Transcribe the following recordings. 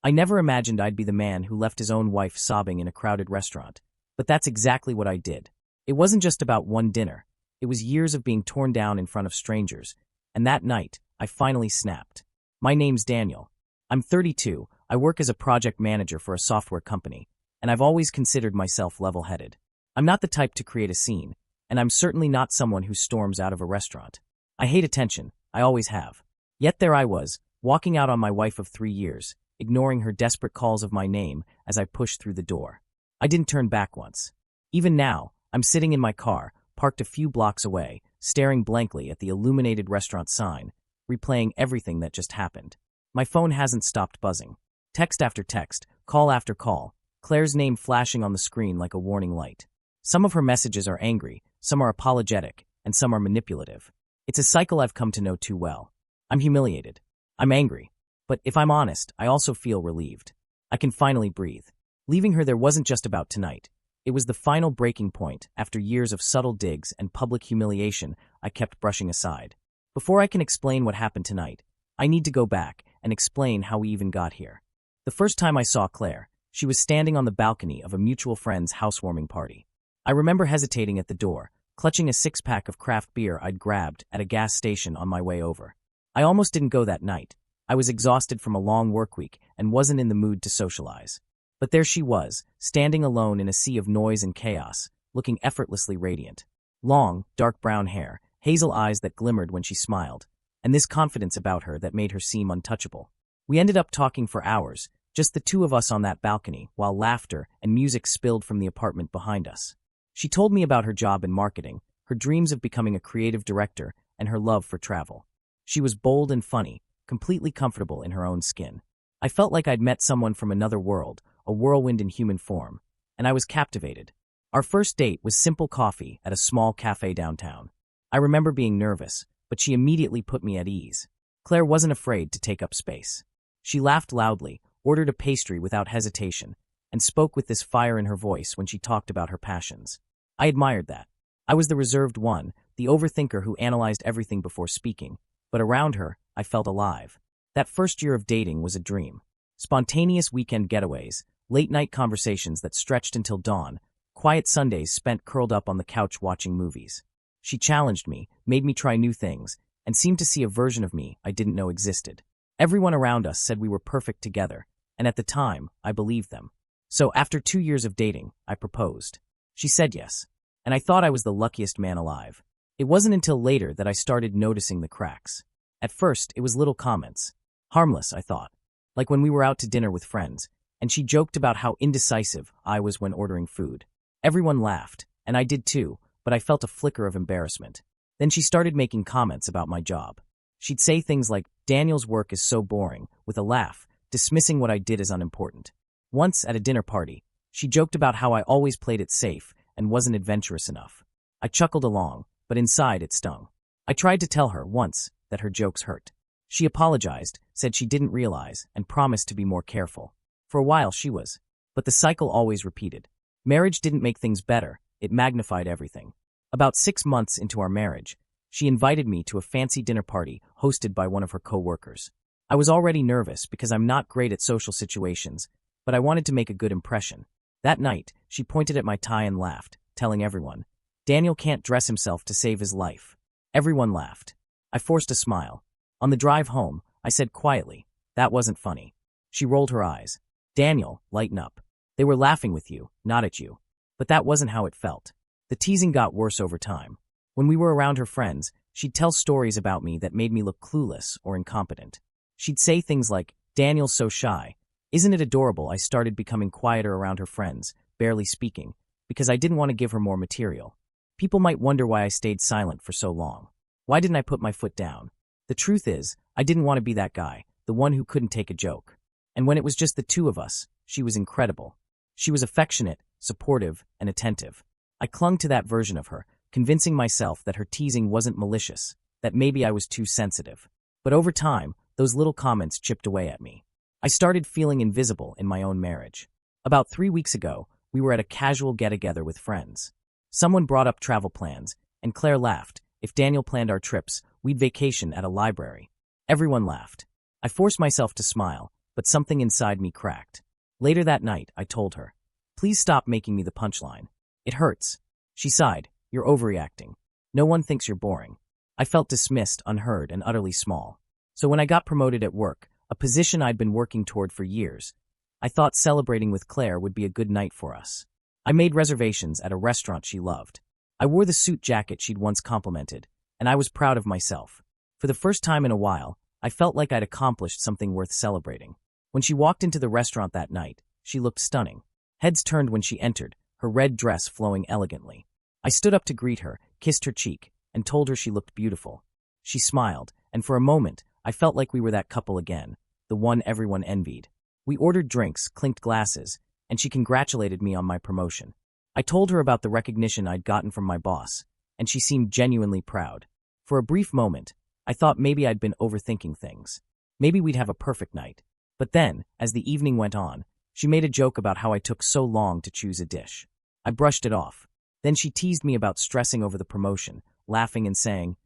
I never imagined I'd be the man who left his own wife sobbing in a crowded restaurant, but that's exactly what I did. It wasn't just about one dinner. It was years of being torn down in front of strangers, and that night, I finally snapped. My name's Daniel. I'm 32, I work as a project manager for a software company, and I've always considered myself level-headed. I'm not the type to create a scene, and I'm certainly not someone who storms out of a restaurant. I hate attention, I always have. Yet there I was, walking out on my wife of 3 years, ignoring her desperate calls of my name as I pushed through the door. I didn't turn back once. Even now, I'm sitting in my car, parked a few blocks away, staring blankly at the illuminated restaurant sign, replaying everything that just happened. My phone hasn't stopped buzzing. Text after text, call after call, Claire's name flashing on the screen like a warning light. Some of her messages are angry, some are apologetic, and some are manipulative. It's a cycle I've come to know too well. I'm humiliated. I'm angry. But if I'm honest, I also feel relieved. I can finally breathe. Leaving her there wasn't just about tonight. It was the final breaking point after years of subtle digs and public humiliation I kept brushing aside. Before I can explain what happened tonight, I need to go back and explain how we even got here. The first time I saw Claire, she was standing on the balcony of a mutual friend's housewarming party. I remember hesitating at the door, clutching a six-pack of craft beer I'd grabbed at a gas station on my way over. I almost didn't go that night. I was exhausted from a long work week and wasn't in the mood to socialize. But there she was, standing alone in a sea of noise and chaos, looking effortlessly radiant. Long, dark brown hair, hazel eyes that glimmered when she smiled, and this confidence about her that made her seem untouchable. We ended up talking for hours, just the two of us on that balcony, while laughter and music spilled from the apartment behind us. She told me about her job in marketing, her dreams of becoming a creative director, and her love for travel. She was bold and funny, completely comfortable in her own skin. I felt like I'd met someone from another world, a whirlwind in human form, and I was captivated. Our first date was simple coffee at a small cafe downtown. I remember being nervous, but she immediately put me at ease. Claire wasn't afraid to take up space. She laughed loudly, ordered a pastry without hesitation, and spoke with this fire in her voice when she talked about her passions. I admired that. I was the reserved one, the overthinker who analyzed everything before speaking, but around her, I felt alive. That first year of dating was a dream. Spontaneous weekend getaways, late-night conversations that stretched until dawn, quiet Sundays spent curled up on the couch watching movies. She challenged me, made me try new things, and seemed to see a version of me I didn't know existed. Everyone around us said we were perfect together, and at the time, I believed them. So after 2 years of dating, I proposed. She said yes, and I thought I was the luckiest man alive. It wasn't until later that I started noticing the cracks. At first, it was little comments. Harmless, I thought. Like when we were out to dinner with friends, and she joked about how indecisive I was when ordering food. Everyone laughed, and I did too, but I felt a flicker of embarrassment. Then she started making comments about my job. She'd say things like, "Daniel's work is so boring," with a laugh, dismissing what I did as unimportant. Once, at a dinner party, she joked about how I always played it safe and wasn't adventurous enough. I chuckled along, but inside it stung. I tried to tell her, once, that her jokes hurt. She apologized, said she didn't realize, and promised to be more careful. For a while she was. But the cycle always repeated. Marriage didn't make things better, it magnified everything. About 6 months into our marriage, she invited me to a fancy dinner party hosted by one of her co-workers. I was already nervous because I'm not great at social situations, but I wanted to make a good impression. That night, she pointed at my tie and laughed, telling everyone, "Daniel can't dress himself to save his life." Everyone laughed. I forced a smile. On the drive home, I said quietly, "That wasn't funny." She rolled her eyes. "Daniel, lighten up. They were laughing with you, not at you." But that wasn't how it felt. The teasing got worse over time. When we were around her friends, she'd tell stories about me that made me look clueless or incompetent. She'd say things like, "Daniel's so shy. Isn't it adorable?" I started becoming quieter around her friends, barely speaking, because I didn't want to give her more material. People might wonder why I stayed silent for so long. Why didn't I put my foot down? The truth is, I didn't want to be that guy, the one who couldn't take a joke. And when it was just the two of us, she was incredible. She was affectionate, supportive, and attentive. I clung to that version of her, convincing myself that her teasing wasn't malicious, that maybe I was too sensitive. But over time, those little comments chipped away at me. I started feeling invisible in my own marriage. About 3 weeks ago, we were at a casual get-together with friends. Someone brought up travel plans, and Claire laughed. If Daniel planned our trips, we'd vacation at a library. Everyone laughed. I forced myself to smile, but something inside me cracked. Later that night, I told her, "Please stop making me the punchline. It hurts." She sighed, "You're overreacting. No one thinks you're boring." I felt dismissed, unheard, and utterly small. So when I got promoted at work, a position I'd been working toward for years, I thought celebrating with Claire would be a good night for us. I made reservations at a restaurant she loved. I wore the suit jacket she'd once complimented, and I was proud of myself. For the first time in a while, I felt like I'd accomplished something worth celebrating. When she walked into the restaurant that night, she looked stunning. Heads turned when she entered, her red dress flowing elegantly. I stood up to greet her, kissed her cheek, and told her she looked beautiful. She smiled, and for a moment, I felt like we were that couple again, the one everyone envied. We ordered drinks, clinked glasses, and she congratulated me on my promotion. I told her about the recognition I'd gotten from my boss, and she seemed genuinely proud. For a brief moment, I thought maybe I'd been overthinking things. Maybe we'd have a perfect night. But then, as the evening went on, she made a joke about how I took so long to choose a dish. I brushed it off. Then she teased me about stressing over the promotion, laughing and saying,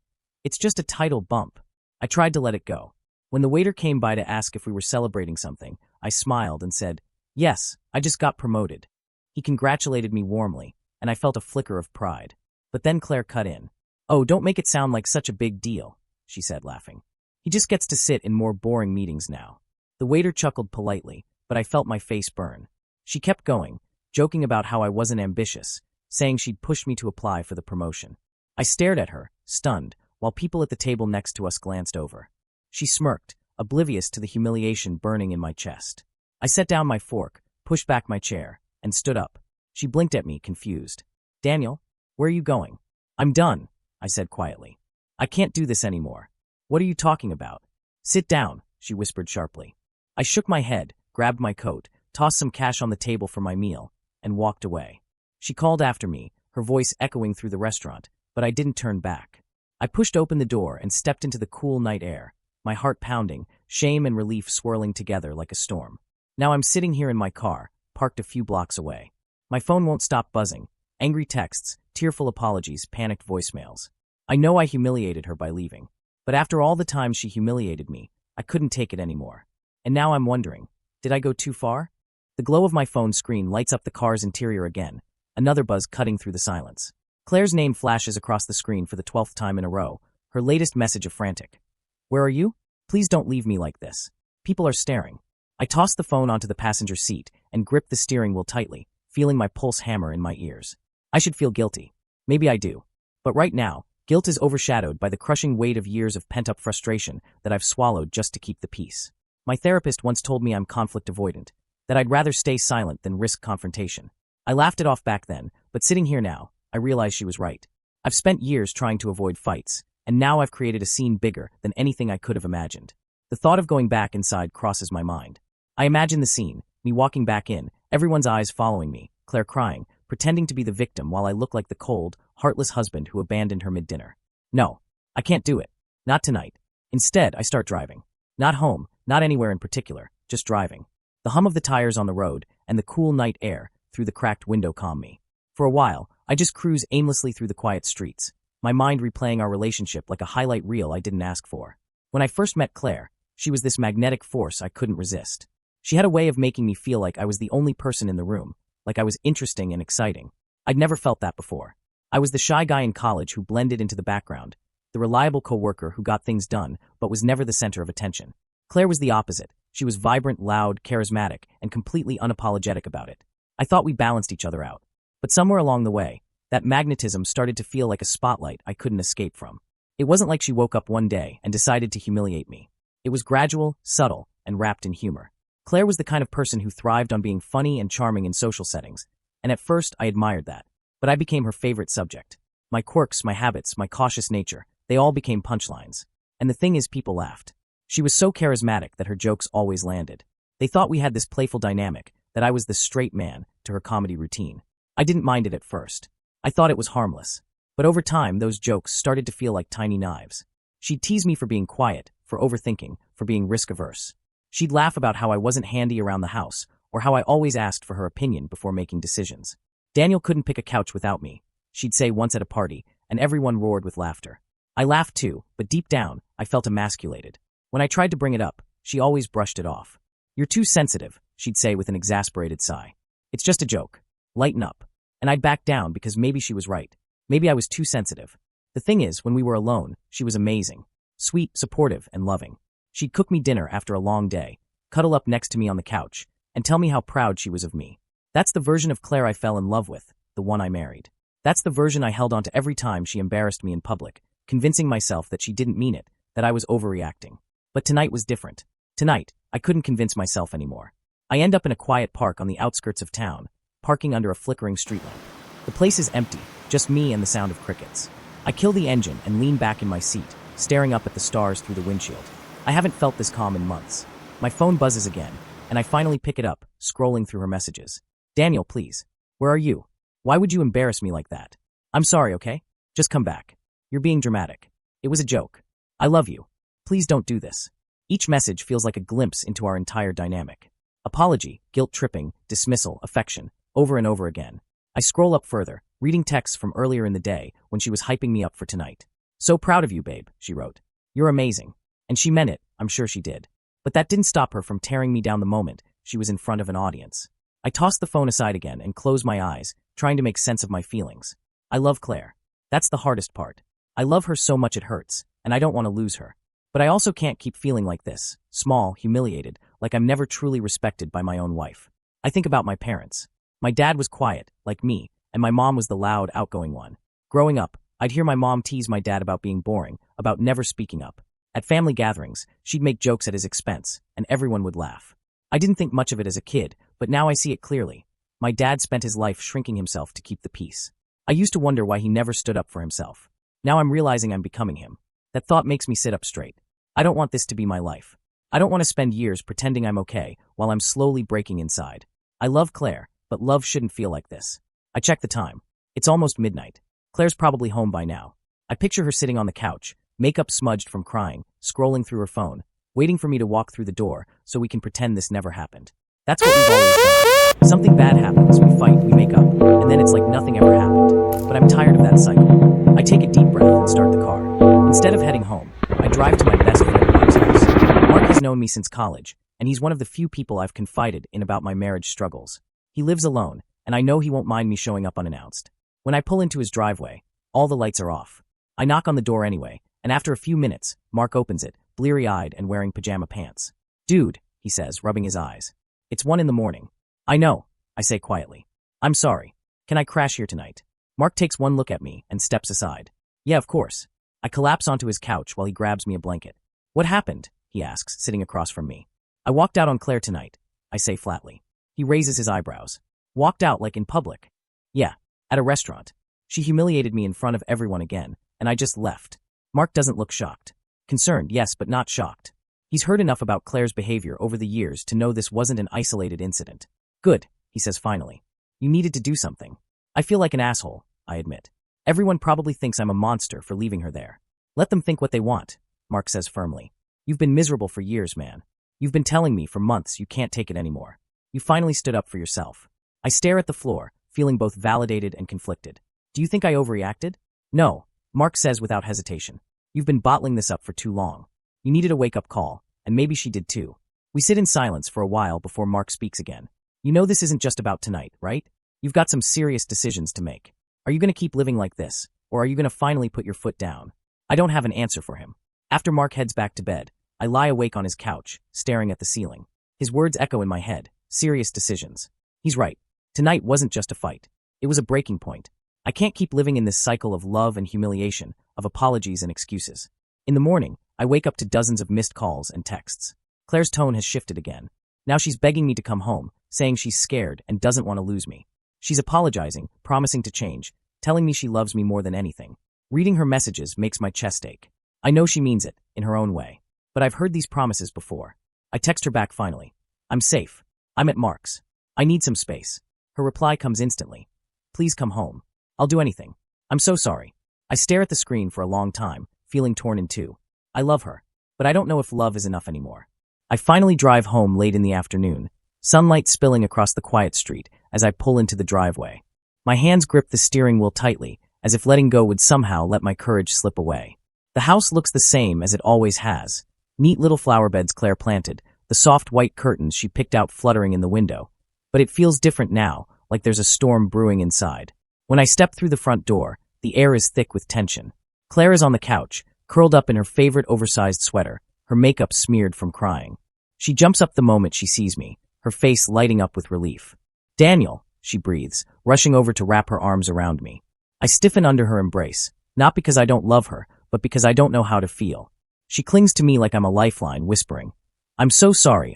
"It's just a title bump." I tried to let it go. When the waiter came by to ask if we were celebrating something, I smiled and said, "Yes, I just got promoted." He congratulated me warmly, and I felt a flicker of pride. But then Claire cut in. "Oh, don't make it sound like such a big deal," she said, laughing. "He just gets to sit in more boring meetings now." The waiter chuckled politely, but I felt my face burn. She kept going, joking about how I wasn't ambitious, saying she'd pushed me to apply for the promotion. I stared at her, stunned, while people at the table next to us glanced over. She smirked, oblivious to the humiliation burning in my chest. I set down my fork, pushed back my chair, and stood up. She blinked at me, confused. "Daniel, where are you going?" "I'm done," I said quietly. "I can't do this anymore." "What are you talking about?" "Sit down," she whispered sharply. I shook my head, grabbed my coat, tossed some cash on the table for my meal, and walked away. She called after me, her voice echoing through the restaurant, but I didn't turn back. I pushed open the door and stepped into the cool night air, my heart pounding, shame and relief swirling together like a storm. Now I'm sitting here in my car, parked a few blocks away. My phone won't stop buzzing. Angry texts, tearful apologies, panicked voicemails. I know I humiliated her by leaving. But after all the time she humiliated me, I couldn't take it anymore. And now I'm wondering, did I go too far? The glow of my phone screen lights up the car's interior again, another buzz cutting through the silence. Claire's name flashes across the screen for the 12th time in a row, her latest message a frantic. "Where are you? Please don't leave me like this. People are staring." I tossed the phone onto the passenger seat and gripped the steering wheel tightly, feeling my pulse hammer in my ears. I should feel guilty. Maybe I do. But right now, guilt is overshadowed by the crushing weight of years of pent-up frustration that I've swallowed just to keep the peace. My therapist once told me I'm conflict avoidant, that I'd rather stay silent than risk confrontation. I laughed it off back then, but sitting here now, I realize she was right. I've spent years trying to avoid fights, and now I've created a scene bigger than anything I could have imagined. The thought of going back inside crosses my mind. I imagine the scene, me walking back in, everyone's eyes following me, Claire crying, pretending to be the victim while I look like the cold, heartless husband who abandoned her mid-dinner. No, I can't do it. Not tonight. Instead, I start driving. Not home, not anywhere in particular, just driving. The hum of the tires on the road and the cool night air through the cracked window calm me. For a while, I just cruise aimlessly through the quiet streets, my mind replaying our relationship like a highlight reel I didn't ask for. When I first met Claire, she was this magnetic force I couldn't resist. She had a way of making me feel like I was the only person in the room, like I was interesting and exciting. I'd never felt that before. I was the shy guy in college who blended into the background, the reliable coworker who got things done but was never the center of attention. Claire was the opposite. She was vibrant, loud, charismatic, and completely unapologetic about it. I thought we balanced each other out. But somewhere along the way, that magnetism started to feel like a spotlight I couldn't escape from. It wasn't like she woke up one day and decided to humiliate me. It was gradual, subtle, and wrapped in humor. Claire was the kind of person who thrived on being funny and charming in social settings, and at first I admired that. But I became her favorite subject. My quirks, my habits, my cautious nature, they all became punchlines. And the thing is, people laughed. She was so charismatic that her jokes always landed. They thought we had this playful dynamic, that I was the straight man to her comedy routine. I didn't mind it at first. I thought it was harmless. But over time, those jokes started to feel like tiny knives. She'd tease me for being quiet, for overthinking, for being risk-averse. She'd laugh about how I wasn't handy around the house, or how I always asked for her opinion before making decisions. Daniel couldn't pick a couch without me, she'd say once at a party, and everyone roared with laughter. I laughed too, but deep down, I felt emasculated. When I tried to bring it up, she always brushed it off. You're too sensitive, she'd say with an exasperated sigh. It's just a joke. Lighten up. And I'd back down because maybe she was right. Maybe I was too sensitive. The thing is, when we were alone, she was amazing. Sweet, supportive, and loving. She'd cook me dinner after a long day, cuddle up next to me on the couch, and tell me how proud she was of me. That's the version of Claire I fell in love with, the one I married. That's the version I held on to every time she embarrassed me in public, convincing myself that she didn't mean it, that I was overreacting. But tonight was different. Tonight, I couldn't convince myself anymore. I end up in a quiet park on the outskirts of town, parking under a flickering street lamp. The place is empty, just me and the sound of crickets. I kill the engine and lean back in my seat, staring up at the stars through the windshield. I haven't felt this calm in months. My phone buzzes again, and I finally pick it up, scrolling through her messages. Daniel, please. Where are you? Why would you embarrass me like that? I'm sorry, okay? Just come back. You're being dramatic. It was a joke. I love you. Please don't do this. Each message feels like a glimpse into our entire dynamic. Apology, guilt-tripping, dismissal, affection, over and over again. I scroll up further, reading texts from earlier in the day when she was hyping me up for tonight. So proud of you, babe, she wrote. You're amazing. And she meant it, I'm sure she did. But that didn't stop her from tearing me down the moment she was in front of an audience. I tossed the phone aside again and closed my eyes, trying to make sense of my feelings. I love Claire. That's the hardest part. I love her so much it hurts, and I don't want to lose her. But I also can't keep feeling like this, small, humiliated, like I'm never truly respected by my own wife. I think about my parents. My dad was quiet, like me, and my mom was the loud, outgoing one. Growing up, I'd hear my mom tease my dad about being boring, about never speaking up. At family gatherings, she'd make jokes at his expense, and everyone would laugh. I didn't think much of it as a kid, but now I see it clearly. My dad spent his life shrinking himself to keep the peace. I used to wonder why he never stood up for himself. Now I'm realizing I'm becoming him. That thought makes me sit up straight. I don't want this to be my life. I don't want to spend years pretending I'm okay while I'm slowly breaking inside. I love Claire, but love shouldn't feel like this. I check the time. It's almost midnight. Claire's probably home by now. I picture her sitting on the couch, makeup smudged from crying, scrolling through her phone, waiting for me to walk through the door so we can pretend this never happened. That's what we've always done. Something bad happens, we fight, we make up, and then it's like nothing ever happened. But I'm tired of that cycle. I take a deep breath and start the car. Instead of heading home, I drive to my best friend Mark's house. Mark has known me since college, and he's one of the few people I've confided in about my marriage struggles. He lives alone, and I know he won't mind me showing up unannounced. When I pull into his driveway, all the lights are off. I knock on the door anyway, and after a few minutes, Mark opens it, bleary-eyed and wearing pajama pants. Dude, he says, rubbing his eyes. It's 1 a.m. I know, I say quietly. I'm sorry. Can I crash here tonight? Mark takes one look at me and steps aside. Yeah, of course. I collapse onto his couch while he grabs me a blanket. What happened? He asks, sitting across from me. I walked out on Claire tonight, I say flatly. He raises his eyebrows. Walked out like in public? Yeah, at a restaurant. She humiliated me in front of everyone again, and I just left. Mark doesn't look shocked. Concerned, yes, but not shocked. He's heard enough about Claire's behavior over the years to know this wasn't an isolated incident. Good, he says finally. You needed to do something. I feel like an asshole, I admit. Everyone probably thinks I'm a monster for leaving her there. Let them think what they want, Mark says firmly. You've been miserable for years, man. You've been telling me for months you can't take it anymore. You finally stood up for yourself. I stare at the floor, feeling both validated and conflicted. Do you think I overreacted? No, Mark says without hesitation. You've been bottling this up for too long. You needed a wake-up call, and maybe she did too. We sit in silence for a while before Mark speaks again. You know this isn't just about tonight, right? You've got some serious decisions to make. Are you going to keep living like this, or are you going to finally put your foot down? I don't have an answer for him. After Mark heads back to bed, I lie awake on his couch, staring at the ceiling. His words echo in my head. Serious decisions. He's right. Tonight wasn't just a fight. It was a breaking point. I can't keep living in this cycle of love and humiliation, of apologies and excuses. In the morning, I wake up to dozens of missed calls and texts. Claire's tone has shifted again. Now she's begging me to come home, saying she's scared and doesn't want to lose me. She's apologizing, promising to change, telling me she loves me more than anything. Reading her messages makes my chest ache. I know she means it, in her own way. But I've heard these promises before. I text her back finally. I'm safe. I'm at Mark's. I need some space. Her reply comes instantly. Please come home. I'll do anything. I'm so sorry. I stare at the screen for a long time, feeling torn in two. I love her, but I don't know if love is enough anymore. I finally drive home late in the afternoon, sunlight spilling across the quiet street as I pull into the driveway. My hands grip the steering wheel tightly, as if letting go would somehow let my courage slip away. The house looks the same as it always has. Neat little flower beds Claire planted, the the soft white curtains she picked out fluttering in the window. But it feels different now, like there's a storm brewing inside. When I step through the front door, the air is thick with tension. Claire is on the couch, curled up in her favorite oversized sweater, her makeup smeared from crying. She jumps up the moment she sees me, her face lighting up with relief. "Daniel," she breathes, rushing over to wrap her arms around me. I stiffen under her embrace, not because I don't love her, but because I don't know how to feel. She clings to me like I'm a lifeline, whispering, I'm so sorry,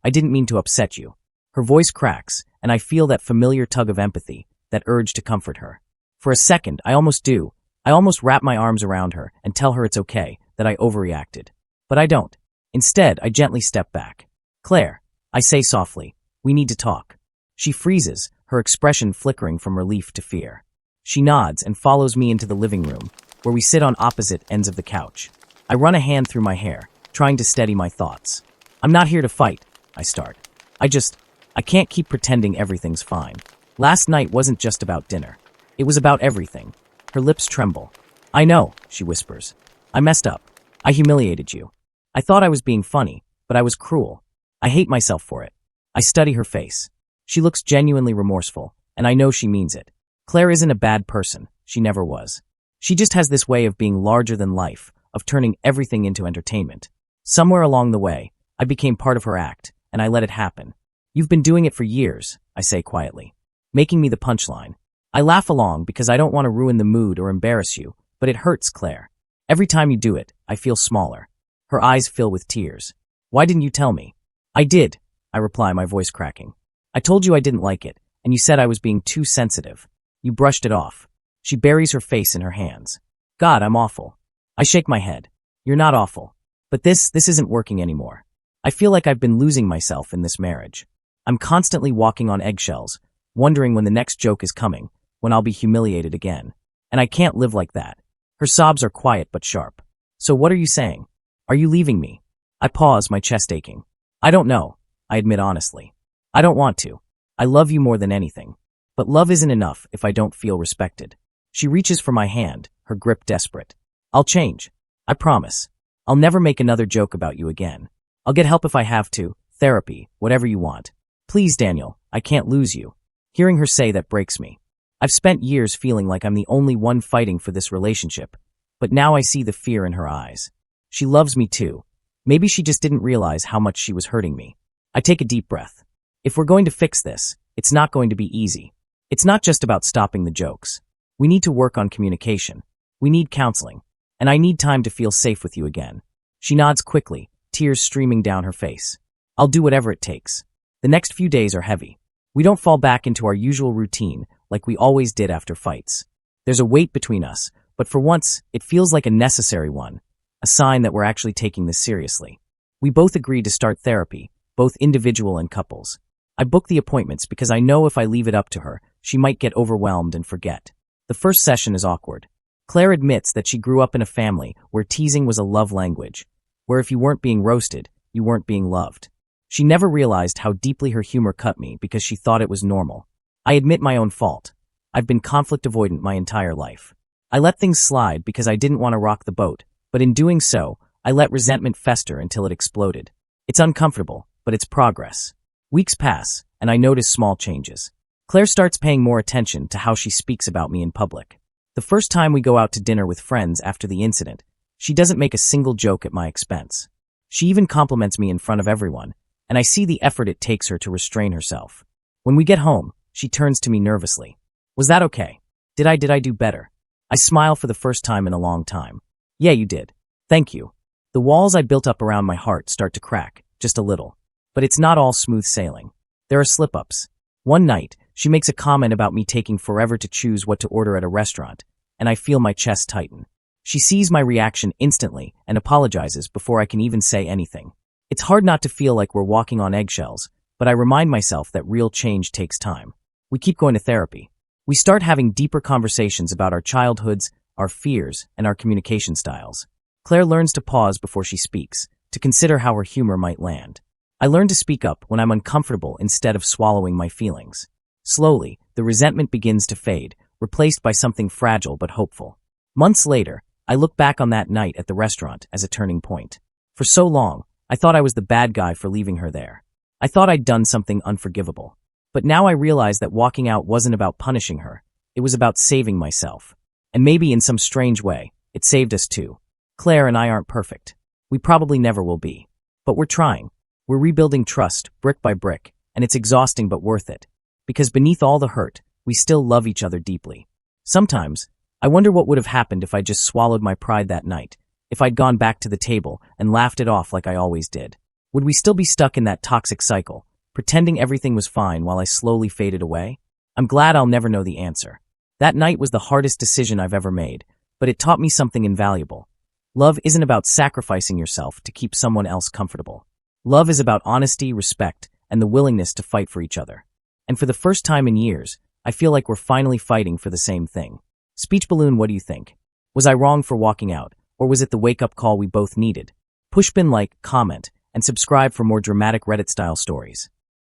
I didn't mean to upset you." Her voice cracks, and I feel that familiar tug of empathy, that urge to comfort her. For a second, I almost wrap my arms around her and tell her it's okay, that I overreacted. But I don't. Instead, I gently step back. "Claire," I say softly, "we need to talk." She freezes, her expression flickering from relief to fear. She nods and follows me into the living room, where we sit on opposite ends of the couch. I run a hand through my hair, trying to steady my thoughts. "I'm not here to fight," I start. I can't keep pretending everything's fine. Last night wasn't just about dinner. It was about everything." Her lips tremble. "I know," she whispers. "I messed up. I humiliated you. I thought I was being funny, but I was cruel. I hate myself for it." I study her face. She looks genuinely remorseful, and I know she means it. Claire isn't a bad person. She never was. She just has this way of being larger than life, of turning everything into entertainment. Somewhere along the way, I became part of her act, and I let it happen. "You've been doing it for years," I say quietly, making me the punchline. I laugh along because I don't want to ruin the mood or embarrass you, but it hurts, Claire. Every time you do it, I feel smaller. Her eyes fill with tears. "Why didn't you tell me?" "I did," I reply, my voice cracking. "I told you I didn't like it, and you said I was being too sensitive. You brushed it off." She buries her face in her hands. "God, I'm awful." I shake my head. "You're not awful. But this isn't working anymore. I feel like I've been losing myself in this marriage. I'm constantly walking on eggshells, wondering when the next joke is coming, when I'll be humiliated again. And I can't live like that." Her sobs are quiet but sharp. "So what are you saying? Are you leaving me?" I pause, my chest aching. "I don't know," I admit honestly. "I don't want to. I love you more than anything. But love isn't enough if I don't feel respected." She reaches for my hand, her grip desperate. "I'll change. I promise. I'll never make another joke about you again. I'll get help if I have to, therapy, whatever you want. Please, Daniel, I can't lose you." Hearing her say that breaks me. I've spent years feeling like I'm the only one fighting for this relationship, but now I see the fear in her eyes. She loves me too. Maybe she just didn't realize how much she was hurting me. I take a deep breath. If we're going to fix this, it's not going to be easy. It's not just about stopping the jokes. We need to work on communication. We need counseling. And I need time to feel safe with you again. She nods quickly, tears streaming down her face. "I'll do whatever it takes." The next few days are heavy. We don't fall back into our usual routine like we always did after fights. There's a weight between us, but for once, it feels like a necessary one, a sign that we're actually taking this seriously. We both agreed to start therapy, both individual and couples. I book the appointments because I know if I leave it up to her, she might get overwhelmed and forget. The first session is awkward. Claire admits that she grew up in a family where teasing was a love language, where if you weren't being roasted, you weren't being loved. She never realized how deeply her humor cut me because she thought it was normal. I admit my own fault. I've been conflict avoidant my entire life. I let things slide because I didn't want to rock the boat, but in doing so, I let resentment fester until it exploded. It's uncomfortable, but it's progress. Weeks pass, and I notice small changes. Claire starts paying more attention to how she speaks about me in public. The first time we go out to dinner with friends after the incident, she doesn't make a single joke at my expense. She even compliments me in front of everyone, and I see the effort it takes her to restrain herself. When we get home, she turns to me nervously. "Was that okay? Did I do better?" I smile for the first time in a long time. "Yeah, you did. Thank you." The walls I built up around my heart start to crack, just a little. But it's not all smooth sailing. There are slip-ups. One night, she makes a comment about me taking forever to choose what to order at a restaurant, and I feel my chest tighten. She sees my reaction instantly and apologizes before I can even say anything. It's hard not to feel like we're walking on eggshells, but I remind myself that real change takes time. We keep going to therapy. We start having deeper conversations about our childhoods, our fears, and our communication styles. Claire learns to pause before she speaks, to consider how her humor might land. I learn to speak up when I'm uncomfortable instead of swallowing my feelings. Slowly, the resentment begins to fade, replaced by something fragile but hopeful. Months later, I look back on that night at the restaurant as a turning point. For so long, I thought I was the bad guy for leaving her there. I thought I'd done something unforgivable. But now I realize that walking out wasn't about punishing her. It was about saving myself. And maybe in some strange way, it saved us too. Claire and I aren't perfect. We probably never will be. But we're trying. We're rebuilding trust, brick by brick, and it's exhausting but worth it. Because beneath all the hurt, we still love each other deeply. Sometimes, I wonder what would have happened if I just swallowed my pride that night, if I'd gone back to the table and laughed it off like I always did. Would we still be stuck in that toxic cycle, pretending everything was fine while I slowly faded away? I'm glad I'll never know the answer. That night was the hardest decision I've ever made, but it taught me something invaluable. Love isn't about sacrificing yourself to keep someone else comfortable. Love is about honesty, respect, and the willingness to fight for each other. And for the first time in years, I feel like we're finally fighting for the same thing. Speech Balloon, what do you think? Was I wrong for walking out, or was it the wake-up call we both needed? Pushpin like, comment, and subscribe for more dramatic Reddit-style stories.